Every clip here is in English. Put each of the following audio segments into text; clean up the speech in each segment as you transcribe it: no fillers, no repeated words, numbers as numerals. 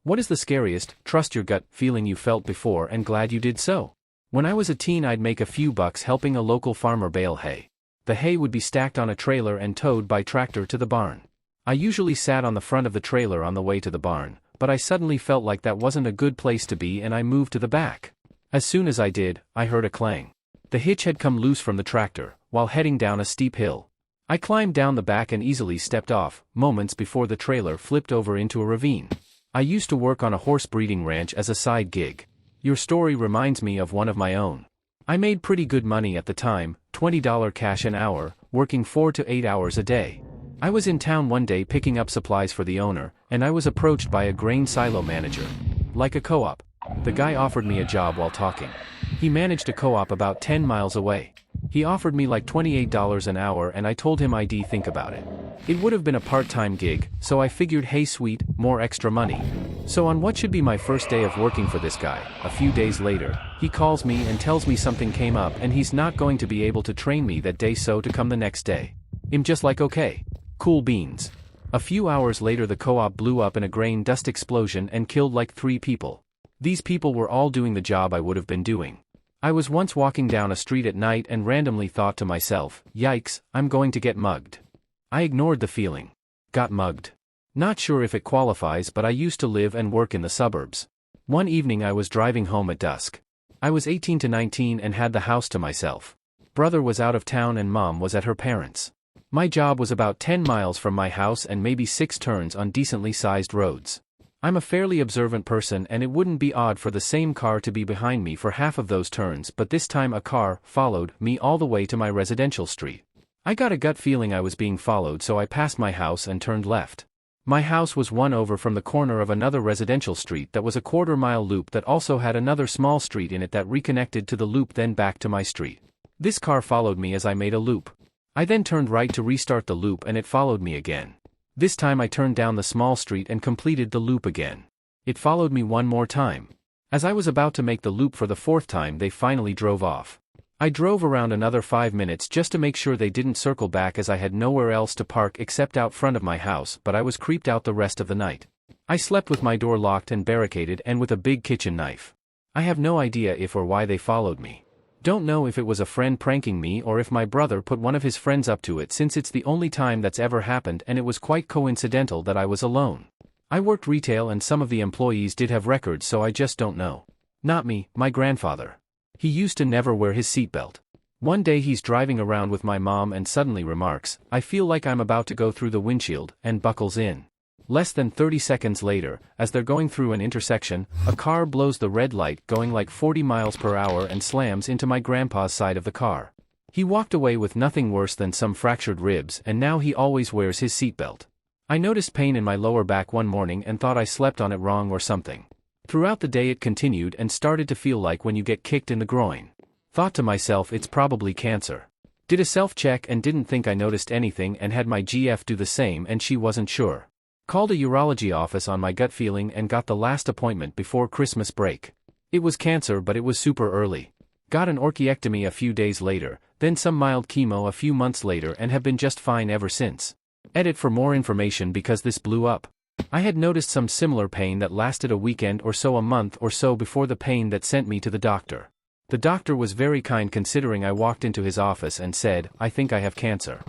What is the scariest, trust your gut, feeling you felt before and glad you did so? When I was a teen, I'd make a few bucks helping a local farmer bale hay. The hay would be stacked on a trailer and towed by tractor to the barn. I usually sat on the front of the trailer on the way to the barn, but I suddenly felt like that wasn't a good place to be and I moved to the back. As soon as I did, I heard a clang. The hitch had come loose from the tractor, while heading down a steep hill. I climbed down the back and easily stepped off, moments before the trailer flipped over into a ravine. I used to work on a horse breeding ranch as a side gig. Your story reminds me of one of my own. I made pretty good money at the time, $20 cash an hour, working 4 to 8 hours a day. I was in town one day picking up supplies for the owner, and I was approached by a grain silo manager. Like a co-op. The guy offered me a job while talking. He managed a co-op about 10 miles away. He offered me like $28 an hour and I told him I'd think about it. It would have been a part-time gig, so I figured, hey sweet, more extra money. So on what should be my first day of working for this guy, a few days later, he calls me and tells me something came up and he's not going to be able to train me that day, so to come the next day. I'm just like, okay. Cool beans. A few hours later the co-op blew up in a grain dust explosion and killed like 3 people. These people were all doing the job I would have been doing. I was once walking down a street at night and randomly thought to myself, yikes, I'm going to get mugged. I ignored the feeling. Got mugged. Not sure if it qualifies, but I used to live and work in the suburbs. One evening I was driving home at dusk. I was 18 to 19 and had the house to myself. Brother was out of town and mom was at her parents'. My job was about 10 miles from my house and maybe 6 turns on decently sized roads. I'm a fairly observant person and it wouldn't be odd for the same car to be behind me for half of those turns, but this time a car followed me all the way to my residential street. I got a gut feeling I was being followed, so I passed my house and turned left. My house was one over from the corner of another residential street that was a quarter-mile loop that also had another small street in it that reconnected to the loop, then back to my street. This car followed me as I made a loop. I then turned right to restart the loop and it followed me again. This time I turned down the small street and completed the loop again. It followed me one more time. As I was about to make the loop for the 4th time, they finally drove off. I drove around another 5 minutes just to make sure they didn't circle back, as I had nowhere else to park except out front of my house, but I was creeped out the rest of the night. I slept with my door locked and barricaded and with a big kitchen knife. I have no idea if or why they followed me. Don't know if it was a friend pranking me or if my brother put one of his friends up to it, since it's the only time that's ever happened and it was quite coincidental that I was alone. I worked retail and some of the employees did have records, so I just don't know. Not me, my grandfather. He used to never wear his seatbelt. One day he's driving around with my mom and suddenly remarks, "I feel like I'm about to go through the windshield," and buckles in. Less than 30 seconds later, as they're going through an intersection, a car blows the red light going like 40 miles per hour and slams into my grandpa's side of the car. He walked away with nothing worse than some fractured ribs, and now he always wears his seatbelt. I noticed pain in my lower back one morning and thought I slept on it wrong or something. Throughout the day it continued and started to feel like when you get kicked in the groin. Thought to myself, it's probably cancer. Did a self-check and didn't think I noticed anything, and had my GF do the same and she wasn't sure. Called a urology office on my gut feeling and got the last appointment before Christmas break. It was cancer, but it was super early. Got an orchiectomy a few days later, then some mild chemo a few months later, and have been just fine ever since. Edit for more information because this blew up. I had noticed some similar pain that lasted a weekend or so, a month or so before the pain that sent me to the doctor. The doctor was very kind, considering I walked into his office and said, "I think I have cancer."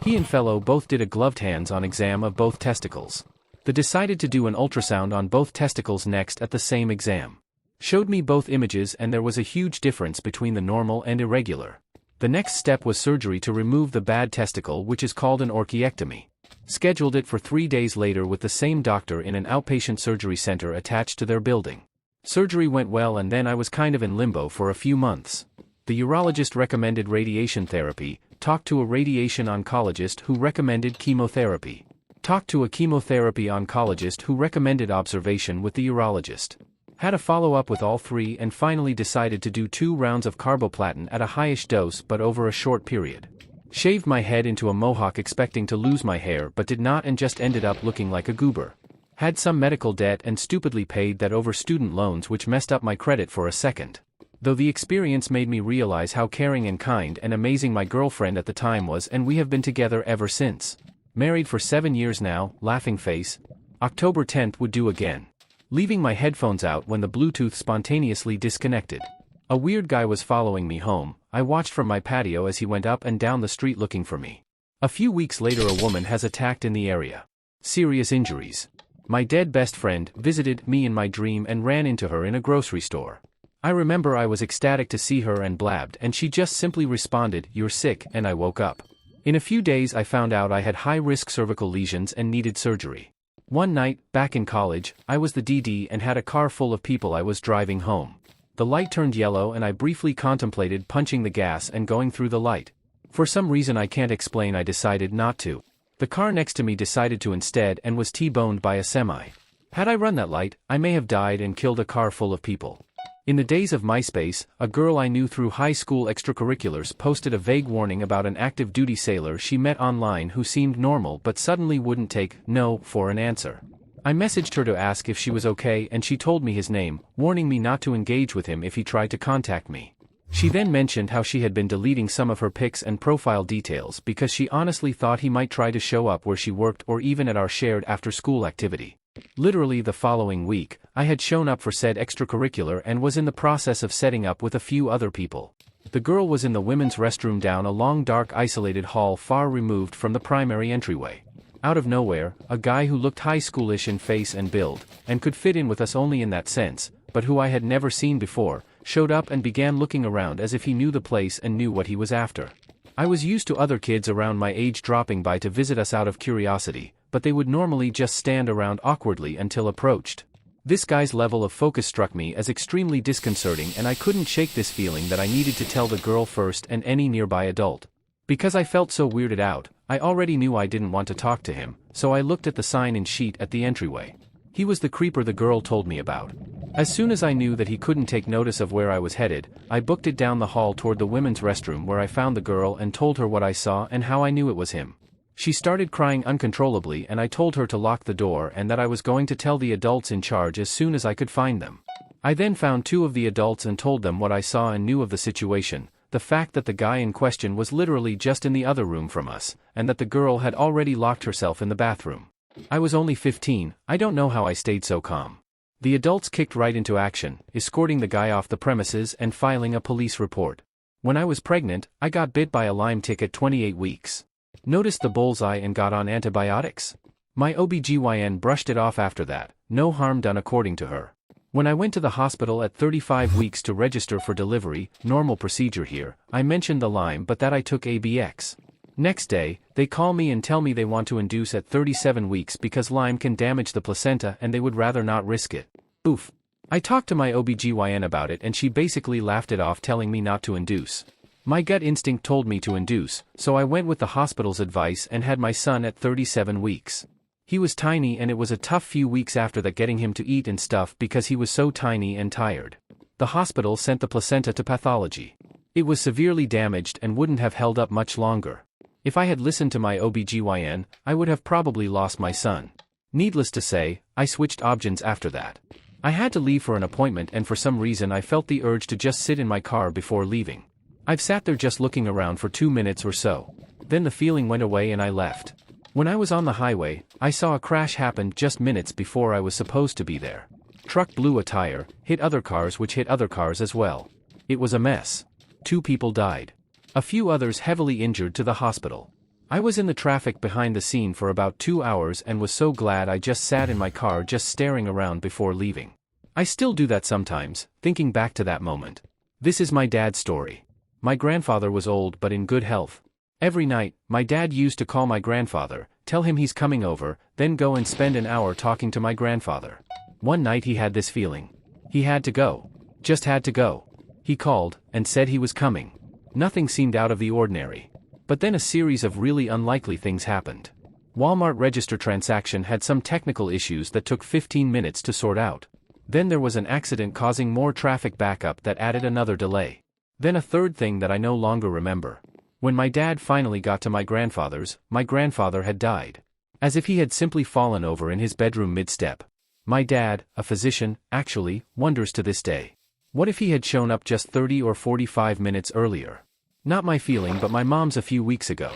He and fellow both did a gloved hands-on exam of both testicles. They decided to do an ultrasound on both testicles next at the same exam. Showed me both images and there was a huge difference between the normal and irregular. The next step was surgery to remove the bad testicle, which is called an orchiectomy. Scheduled it for 3 days later with the same doctor in an outpatient surgery center attached to their building. Surgery went well and then I was kind of in limbo for a few months. The urologist recommended radiation therapy, talked to a radiation oncologist who recommended chemotherapy. Talked to a chemotherapy oncologist who recommended observation with the urologist. Had a follow-up with all 3 and finally decided to do 2 rounds of carboplatin at a highish dose but over a short period. Shaved my head into a mohawk expecting to lose my hair but did not, and just ended up looking like a goober. Had some medical debt and stupidly paid that over student loans, which messed up my credit for a second. Though the experience made me realize how caring and kind and amazing my girlfriend at the time was, and we have been together ever since. Married for 7 years now, laughing face. October 10th would do again. leaving my headphones out when the Bluetooth spontaneously disconnected. A weird guy was following me home. I watched from my patio as he went up and down the street looking for me. A few weeks later, a woman has attacked in the area. Serious injuries. My dead best friend visited me in my dream and ran into her in a grocery store. I remember I was ecstatic to see her and blabbed, and she just simply responded, "You're sick," and I woke up. In a few days I found out I had high-risk cervical lesions and needed surgery. One night, back in college, I was the DD and had a car full of people. I was driving home. The light turned yellow and I briefly contemplated punching the gas and going through the light. For some reason I can't explain, I decided not to. The car next to me decided to instead and was T-boned by a semi. Had I run that light, I may have died and killed a car full of people. In the days of MySpace, a girl I knew through high school extracurriculars posted a vague warning about an active duty sailor she met online who seemed normal but suddenly wouldn't take "no" for an answer. I messaged her to ask if she was okay and she told me his name, warning me not to engage with him if he tried to contact me. She then mentioned how she had been deleting some of her pics and profile details because she honestly thought he might try to show up where she worked or even at our shared after-school activity. Literally the following week, I had shown up for said extracurricular and was in the process of setting up with a few other people. The girl was in the women's restroom down a long dark isolated hall far removed from the primary entryway. Out of nowhere, a guy who looked high schoolish in face and build, and could fit in with us only in that sense, but who I had never seen before, showed up and began looking around as if he knew the place and knew what he was after. I was used to other kids around my age dropping by to visit us out of curiosity, but they would normally just stand around awkwardly until approached. This guy's level of focus struck me as extremely disconcerting, and I couldn't shake this feeling that I needed to tell the girl first and any nearby adult. Because I felt so weirded out, I already knew I didn't want to talk to him, so I looked at the sign-in sheet at the entryway. He was the creeper the girl told me about. As soon as I knew that he couldn't take notice of where I was headed, I booked it down the hall toward the women's restroom where I found the girl and told her what I saw and how I knew it was him. She started crying uncontrollably and I told her to lock the door and that I was going to tell the adults in charge as soon as I could find them. I then found two of the adults and told them what I saw and knew of the situation, the fact that the guy in question was literally just in the other room from us, and that the girl had already locked herself in the bathroom. I was only 15, I don't know how I stayed so calm. The adults kicked right into action, escorting the guy off the premises and filing a police report. When I was pregnant, I got bit by a Lyme tick at 28 weeks. Noticed the bullseye and got on antibiotics? My OBGYN brushed it off after that, no harm done according to her. When I went to the hospital at 35 weeks to register for delivery, normal procedure here, I mentioned the Lyme but that I took ABX. Next day, they call me and tell me they want to induce at 37 weeks because Lyme can damage the placenta and they would rather not risk it. Oof. I talked to my OBGYN about it and she basically laughed it off, telling me not to induce. My gut instinct told me to induce, so I went with the hospital's advice and had my son at 37 weeks. He was tiny and it was a tough few weeks after that getting him to eat and stuff because he was so tiny and tired. The hospital sent the placenta to pathology. It was severely damaged and wouldn't have held up much longer. If I had listened to my OBGYN, I would have probably lost my son. Needless to say, I switched options after that. I had to leave for an appointment and for some reason I felt the urge to just sit in my car before leaving. I've sat there just looking around for 2 minutes or so. Then the feeling went away and I left. When I was on the highway, I saw a crash happen just minutes before I was supposed to be there. Truck blew a tire, hit other cars which hit other cars as well. It was a mess. 2 people died. A few others heavily injured to the hospital. I was in the traffic behind the scene for about 2 hours and was so glad I just sat in my car just staring around before leaving. I still do that sometimes, thinking back to that moment. This is my dad's story. My grandfather was old but in good health. Every night, my dad used to call my grandfather, tell him he's coming over, then go and spend an hour talking to my grandfather. One night he had this feeling. He had to go. Just had to go. He called, and said he was coming. Nothing seemed out of the ordinary. But then a series of really unlikely things happened. Walmart register transaction had some technical issues that took 15 minutes to sort out. Then there was an accident causing more traffic backup that added another delay. Then a third thing that I no longer remember. When my dad finally got to my grandfather had died. As if he had simply fallen over in his bedroom mid-step. My dad, a physician, actually, wonders to this day. What if he had shown up just 30 or 45 minutes earlier? Not my feeling but my mom's a few weeks ago.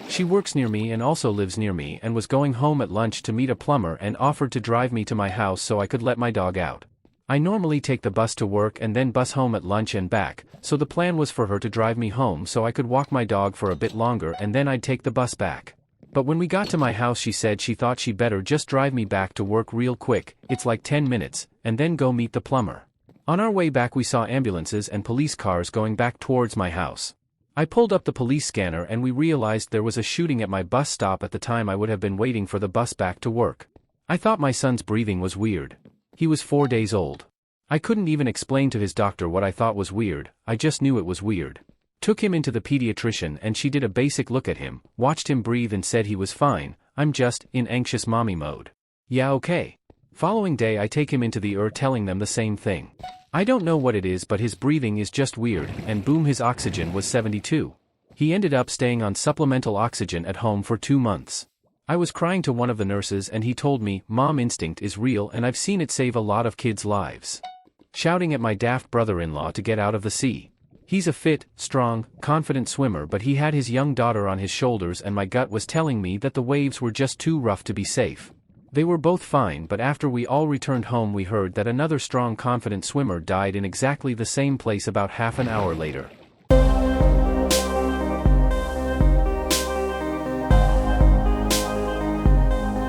She works near me and also lives near me and was going home at lunch to meet a plumber and offered to drive me to my house so I could let my dog out. I normally take the bus to work and then bus home at lunch and back, so the plan was for her to drive me home so I could walk my dog for a bit longer and then I'd take the bus back. But when we got to my house she said she thought she better just drive me back to work real quick, it's like 10 minutes, and then go meet the plumber. On our way back we saw ambulances and police cars going back towards my house. I pulled up the police scanner and we realized there was a shooting at my bus stop at the time I would have been waiting for the bus back to work. I thought my son's breathing was weird. He was 4 days old. I couldn't even explain to his doctor what I thought was weird, I just knew it was weird. Took him into the pediatrician and she did a basic look at him, watched him breathe and said he was fine, I'm just in anxious mommy mode. Yeah, okay. Following day I take him into the ER telling them the same thing. I don't know what it is but his breathing is just weird, and boom, his oxygen was 72. He ended up staying on supplemental oxygen at home for 2 months. I was crying to one of the nurses and he told me, mom instinct is real and I've seen it save a lot of kids' lives. Shouting at my daft brother-in-law to get out of the sea. He's a fit, strong, confident swimmer but he had his young daughter on his shoulders and my gut was telling me that the waves were just too rough to be safe. They were both fine but after we all returned home we heard that another strong confident swimmer died in exactly the same place about half an hour later.